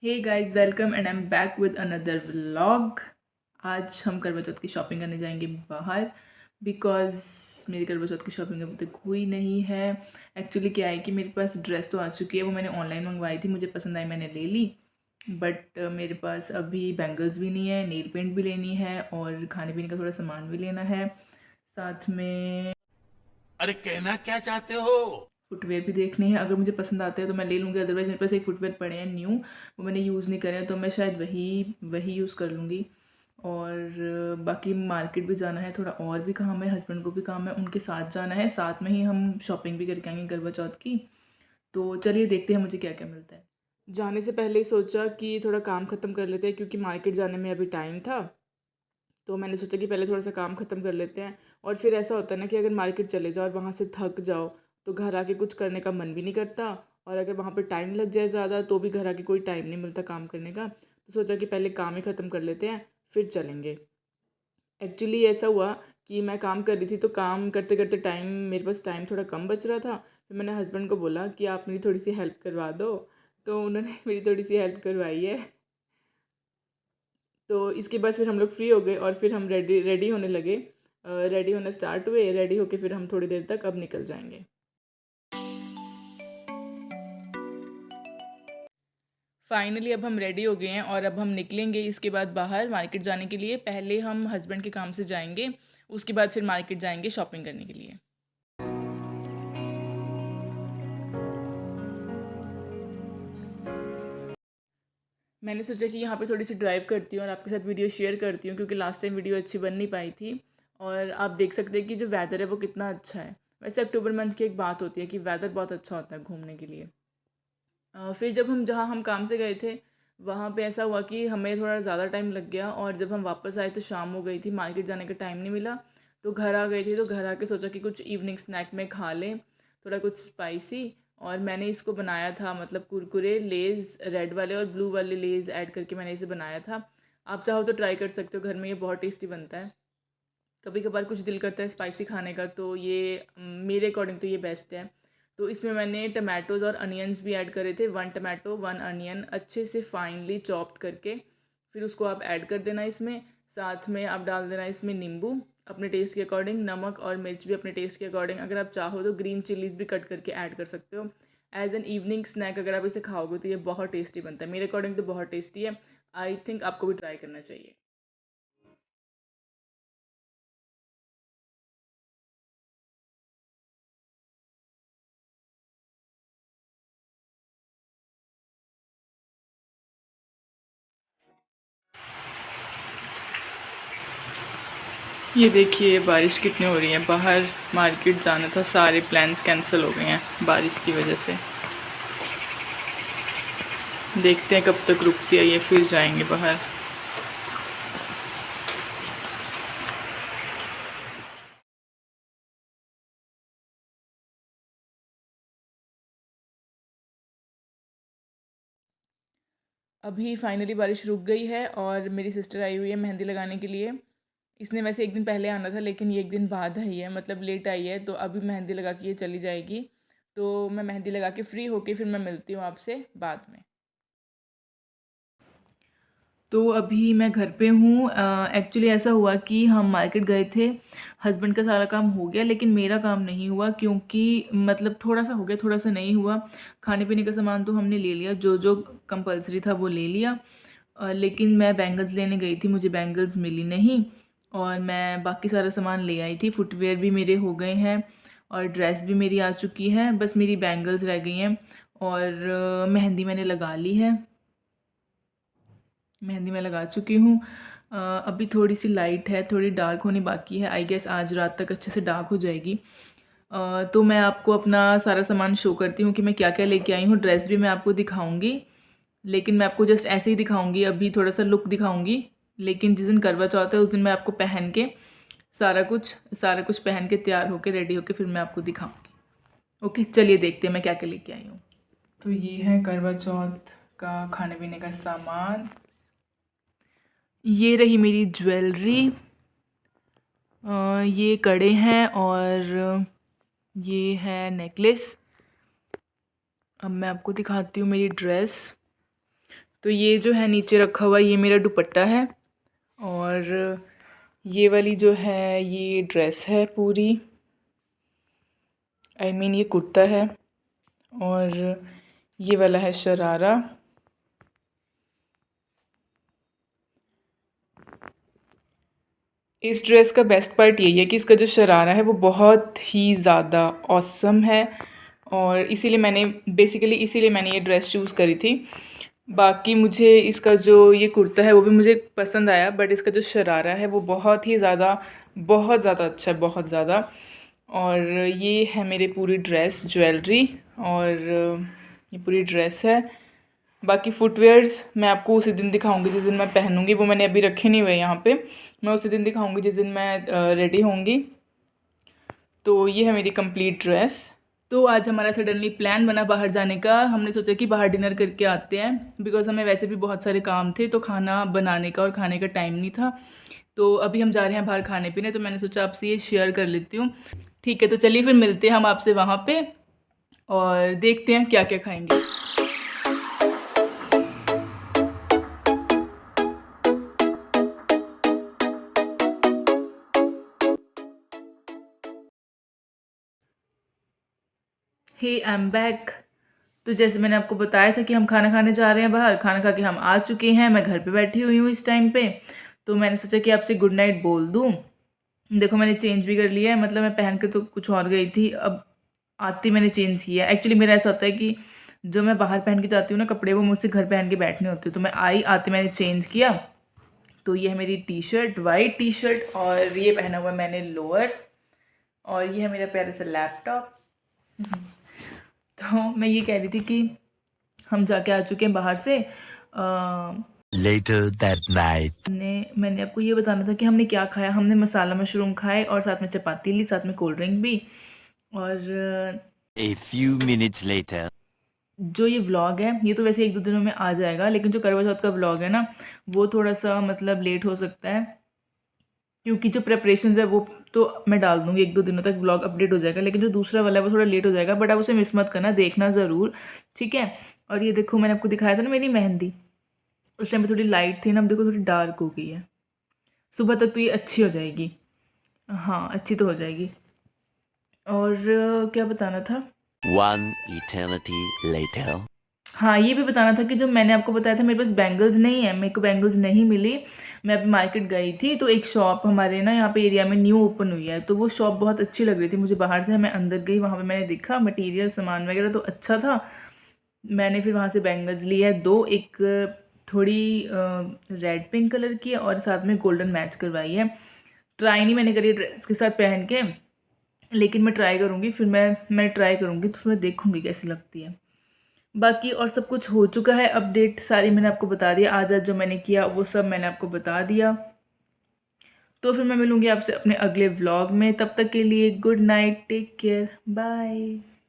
Hey guys, welcome and I am back with another vlog. आज हम करवा चौथ की शॉपिंग करने जाएंगे बाहर, बिकॉज़ मेरी करवा चौथ की शॉपिंग अभी तक हुई नहीं है। एक्चुअली क्या है कि मेरे पास ड्रेस तो आ चुकी है, वो मैंने ऑनलाइन मंगवाई थी, मुझे पसंद आई, मैंने ले ली। बट मेरे पास अभी बैंगल्स भी नहीं है, नेल पेंट भी लेनी है और खाने पीने का थोड़ा सामान भी लेना है। साथ में अरे कहना क्या चाहते हो। फुटवेयर भी देखने हैं। अगर मुझे पसंद आता है तो मैं ले लूँगी, अदरवाइज़ मेरे पास एक फुटवेयर पड़े हैं न्यू, वो मैंने यूज़ नहीं करे हैं, तो मैं शायद वही वही यूज़ कर लूँगी। और बाकी मार्केट भी जाना है, थोड़ा और भी काम है, हस्बैंड को भी काम है, उनके साथ जाना है, साथ में ही हम शॉपिंग भी करके आएंगे करवा चौथ की। तो चलिए देखते हैं मुझे क्या क्या मिलता है। जाने से पहले ही सोचा कि थोड़ा काम ख़त्म कर लेते हैं, क्योंकि मार्केट जाने में अभी टाइम था। तो मैंने सोचा कि पहले थोड़ा सा काम ख़त्म कर लेते हैं। और फिर ऐसा होता है ना कि अगर मार्केट चले जाओ और वहाँ से थक जाओ तो घर आके कुछ करने का मन भी नहीं करता। और अगर वहाँ पे टाइम लग जाए ज़्यादा तो भी घर आके कोई टाइम नहीं मिलता काम करने का। तो सोचा कि पहले काम ही ख़त्म कर लेते हैं, फिर चलेंगे। एक्चुअली ऐसा हुआ कि मैं काम कर रही थी, तो काम करते करते टाइम मेरे पास टाइम थोड़ा कम बच रहा था। फिर मैंने हस्बैंड को बोला कि आप मेरी थोड़ी सी हेल्प करवा दो। तो उन्होंने मेरी थोड़ी सी हेल्प करवाई है। तो इसके बाद फिर हम लोग फ्री हो गए और फिर हम रेडी रेडी होने लगे। रेडी होना स्टार्ट हुए, रेडी होके फिर हम थोड़ी देर तक अब निकल जाएंगे। फाइनली अब हम रेडी हो गए हैं और अब हम निकलेंगे इसके बाद बाहर मार्केट जाने के लिए। पहले हम हस्बैंड के काम से जाएंगे, उसके बाद फिर मार्केट जाएंगे शॉपिंग करने के लिए। मैंने सोचा कि यहाँ पे थोड़ी सी ड्राइव करती हूँ और आपके साथ वीडियो शेयर करती हूँ, क्योंकि लास्ट टाइम वीडियो अच्छी बन नहीं पाई थी। और आप देख सकते हैं कि जो वेदर है वो कितना अच्छा है। वैसे अक्टूबर मंथ की एक बात होती है कि वेदर बहुत अच्छा होता है घूमने के लिए। फिर जब हम जहाँ हम काम से गए थे, वहाँ पे ऐसा हुआ कि हमें थोड़ा ज़्यादा टाइम लग गया और जब हम वापस आए तो शाम हो गई थी, मार्केट जाने का टाइम नहीं मिला। तो घर आ गई थी, तो घर आके सोचा कि कुछ इवनिंग स्नैक में खा लें, थोड़ा कुछ स्पाइसी। और मैंने इसको बनाया था, मतलब कुरकुरे लेज़ रेड वाले और ब्लू वाले लेज़ ऐड करके मैंने इसे बनाया था। आप चाहो तो ट्राई कर सकते हो घर में, ये बहुत टेस्टी बनता है। कभी कभार कुछ दिल करता है स्पाइसी खाने का, तो ये मेरे अकॉर्डिंग तो ये बेस्ट है। तो इसमें मैंने टमाटोज़ और अनियंस भी ऐड करे थे, 1 टमाटो 1 अनियन अच्छे से फाइनली चॉप्ड करके फिर उसको आप ऐड कर देना इसमें। साथ में आप डाल देना इसमें नींबू अपने टेस्ट के अकॉर्डिंग, नमक और मिर्च भी अपने टेस्ट के अकॉर्डिंग। अगर आप चाहो तो ग्रीन चिलीज़ भी कट करके ऐड कर सकते हो। एज एन इवनिंग स्नैक अगर आप इसे खाओगे तो ये बहुत टेस्टी बनता है, मेरे अकॉर्डिंग तो बहुत टेस्टी है। आई थिंक आपको भी ट्राई करना चाहिए। ये देखिए बारिश कितनी हो रही है, बाहर मार्केट जाना था, सारे प्लान्स कैंसिल हो गए हैं बारिश की वजह से। देखते हैं कब तक रुकती है ये, फिर जाएंगे बाहर। अभी फाइनली बारिश रुक गई है और मेरी सिस्टर आई हुई है मेहंदी लगाने के लिए। इसने वैसे एक दिन पहले आना था, लेकिन ये एक दिन बाद आई है, मतलब लेट आई है, तो अभी मेहंदी लगा के ये चली जाएगी। तो मैं मेहंदी लगा के फ्री होके फिर मैं मिलती हूँ आपसे बाद में। तो अभी मैं घर पे हूँ। एक्चुअली ऐसा हुआ कि हम मार्केट गए थे, हस्बैंड का सारा काम हो गया लेकिन मेरा काम नहीं हुआ, क्योंकि मतलब थोड़ा सा हो गया थोड़ा सा नहीं हुआ। खाने पीने का सामान तो हमने ले लिया, जो जो कंपलसरी था वो ले लिया। लेकिन मैं बैंगल्स लेने गई थी, मुझे बैंगल्स मिली नहीं। और मैं बाकी सारा सामान ले आई थी, फुटवेयर भी मेरे हो गए हैं और ड्रेस भी मेरी आ चुकी है, बस मेरी बैंगल्स रह गई हैं। और मेहंदी मैंने लगा ली है, मेहंदी मैं लगा चुकी हूँ। अभी थोड़ी सी लाइट है, थोड़ी डार्क होनी बाकी है, आई गेस आज रात तक अच्छे से डार्क हो जाएगी। तो मैं आपको अपना सारा सामान शो करती हूँ कि मैं क्या क्या लेके आई हूँ। ड्रेस भी मैं आपको दिखाऊंगी, लेकिन मैं आपको जस्ट ऐसे ही दिखाऊंगी, अभी थोड़ा सा लुक दिखाऊंगी। लेकिन जिस दिन करवा चौथ है उस दिन मैं आपको पहन के सारा कुछ पहन के तैयार होके रेडी होके फिर मैं आपको दिखाऊंगी। ओके, चलिए देखते हैं मैं क्या क्या लेके आई हूँ। तो ये है करवा चौथ का खाने पीने का सामान। ये रही मेरी ज्वेलरी। ये कड़े हैं और ये है नेकलेस। अब मैं आपको दिखाती हूँ मेरी ड्रेस। तो ये जो है नीचे रखा हुआ ये मेरा दुपट्टा है, और ये वाली जो है ये ड्रेस है पूरी, ये कुर्ता है, और ये वाला है शरारा। इस ड्रेस का बेस्ट पार्ट यही है कि इसका जो शरारा है वो बहुत ही ज़्यादा ऑसम है, और इसीलिए मैंने ये ड्रेस चूज़ करी थी। बाकी मुझे इसका जो ये कुर्ता है वो भी मुझे पसंद आया, बट इसका जो शरारा है वो बहुत ज़्यादा अच्छा है, बहुत ज़्यादा। और ये है मेरे पूरी ड्रेस ज्वेलरी, और ये पूरी ड्रेस है। बाकी फुटवेयर्स मैं आपको उसी दिन दिखाऊंगी जिस दिन मैं पहनूंगी, वो मैंने अभी रखे नहीं हुए यहाँ पे, मैं उसी दिन दिखाऊंगी जिस दिन मैं रेडी होंगी। तो ये है मेरी कंप्लीट ड्रेस। तो आज हमारा सडनली प्लान बना बाहर जाने का। हमने सोचा कि बाहर डिनर करके आते हैं, बिकॉज़ हमें वैसे भी बहुत सारे काम थे, तो खाना बनाने का और खाने का टाइम नहीं था। तो अभी हम जा रहे हैं बाहर खाने पीने, तो मैंने सोचा आपसे ये शेयर कर लेती हूँ। ठीक है, तो चलिए फिर मिलते हैं हम आपसे वहाँ पे, और देखते हैं क्या क्या खाएंगे। हे आई एम बैक। तो जैसे मैंने आपको बताया था कि हम खाना खाने जा रहे हैं बाहर, खाना खा के हम आ चुके हैं, मैं घर पे बैठी हुई हूँ इस टाइम पे। तो मैंने सोचा कि आपसे गुड नाइट बोल दूँ। देखो मैंने चेंज भी कर लिया है, मतलब मैं पहन के तो कुछ और गई थी, अब आती मैंने चेंज किया। एक्चुअली मेरा ऐसा होता है कि जो मैं बाहर पहन के जाती हूँ ना कपड़े, वो मुझसे घर पहन के बैठने होते हैं। तो मैं आई आते मैंने चेंज किया। तो ये है मेरी T shirt, white T shirt, और ये पहना हुआ मैंने लोअर, और ये है मेरा प्यारा सा लैपटॉप। तो मैं ये कह रही थी कि हम जाके आ चुके हैं बाहर से। Later that night. मैंने आपको ये बताना था कि हमने क्या खाया। हमने मसाला मशरूम खाए, और साथ में चपाती ली, साथ में कोल्ड ड्रिंक भी। और A few minutes later. जो ये व्लॉग है ये तो वैसे 1-2 दिनों में आ जाएगा, लेकिन जो करवा चौथ का व्लॉग है ना वो थोड़ा सा मतलब लेट हो सकता है, क्योंकि जो प्रेपरेशंस है वो तो मैं डाल दूँगी, 1-2 दिनों तक व्लॉग अपडेट हो जाएगा। लेकिन जो दूसरा वाला है वो थोड़ा लेट हो जाएगा, बट आप उसे मिस मत करना, देखना ज़रूर, ठीक है। और ये देखो मैंने आपको दिखाया था ना मेरी मेहंदी, उस टाइम पे थोड़ी लाइट थी ना, अब देखो थोड़ी डार्क हो गई है। सुबह तक तो ये अच्छी हो जाएगी, हाँ अच्छी तो हो जाएगी। और क्या बताना था, One eternity later. हाँ ये भी बताना था कि जो मैंने आपको बताया था मेरे पास बैंगल्स नहीं है, मेरे को बैंगल्स नहीं मिली। मैं अभी मार्केट गई थी, तो एक शॉप हमारे ना यहाँ पे एरिया में न्यू ओपन हुई है, तो वो शॉप बहुत अच्छी लग रही थी मुझे बाहर से। मैं अंदर गई, वहाँ पे मैंने देखा मटेरियल सामान वगैरह तो अच्छा था। मैंने फिर वहाँ से बैंगल्स ली है 2, एक थोड़ी रेड पिंक कलर की है, और साथ में गोल्डन मैच करवाई है। ट्राई नहीं मैंने करी ड्रेस के साथ पहन के, लेकिन मैं ट्राई करूँगी, फिर मैं ट्राई करूँगी तो फिर मैं देखूँगी कैसी लगती है। बाकी और सब कुछ हो चुका है, अपडेट सारी मैंने आपको बता दिया, आज आज जो मैंने किया वो सब मैंने आपको बता दिया। तो फिर मैं मिलूँगी आपसे अपने अगले व्लॉग में, तब तक के लिए good night, take care, bye.